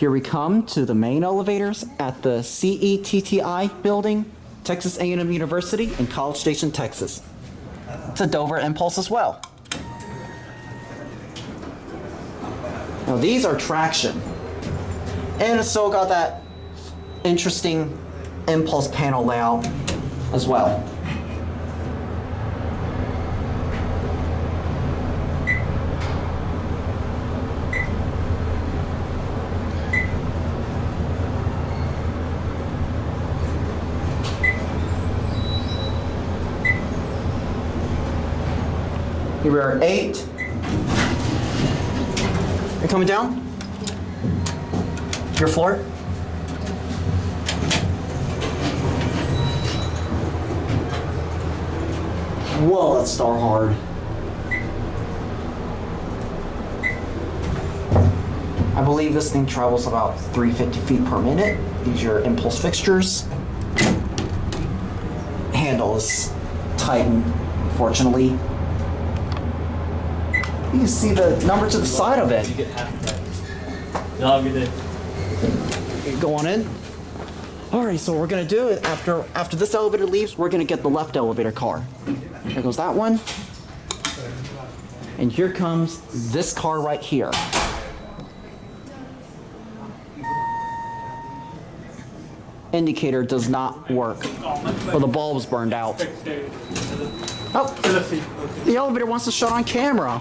Here we come to the main elevators at the CETTI building, Texas A&M University in College Station, Texas. It's a Dover Impulse as well. Now these are traction. And it's still got that interesting impulse panel layout as well. Here we are at 8. You're coming down? Your floor? Whoa, that's star hard. I believe this thing travels about 350 feet per minute. These are your impulse fixtures. Handle is tightened, unfortunately. You can see the number to the side of it. You get half price. You'll have a good day. Go on in. All right, so what we're gonna do is after this elevator leaves, we're gonna get the left elevator car. There goes that one. And here comes this car right here. Indicator does not work. Well, the bulb's burned out. Oh, the elevator wants to shut on camera.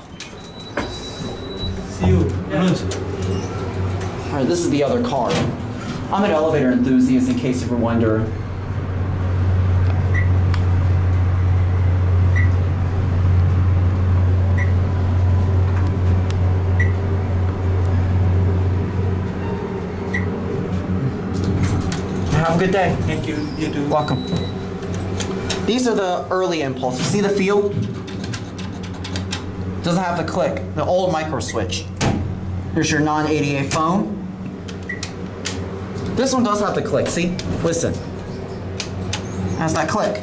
See you. All right, this is the other car. I'm an elevator enthusiast, in case you were wondering. Have a good day. Thank you. You too. Welcome. These are the early impulse. You see the field? Doesn't have the click. The old micro switch. Here's your non-ADA phone. This one does have the click. See? Listen. Has that click.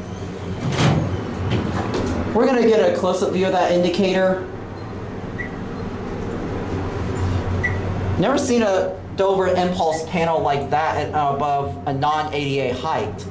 We're gonna get a close-up view of that indicator. Never seen a Dover impulse panel like that at above a non-ADA height.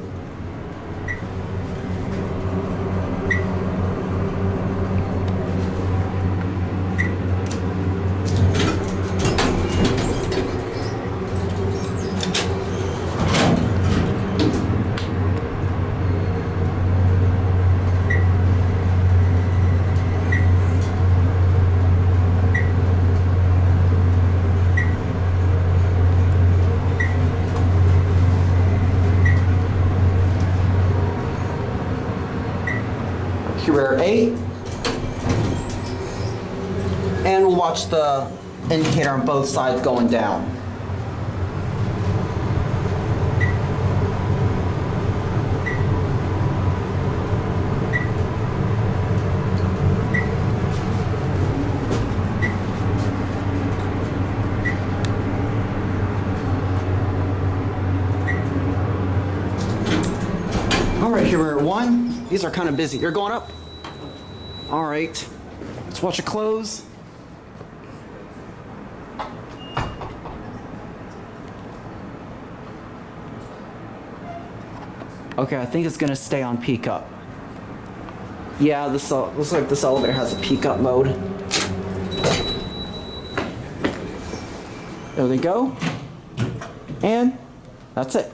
Here 8. And we'll watch the indicator on both sides going down. All right, here we're at 1. These are kind of busy. You're going up? All right. Let's watch it close. Okay, I think it's gonna stay on peak up. Yeah, this looks like this elevator has a peak up mode. There they go. And that's it.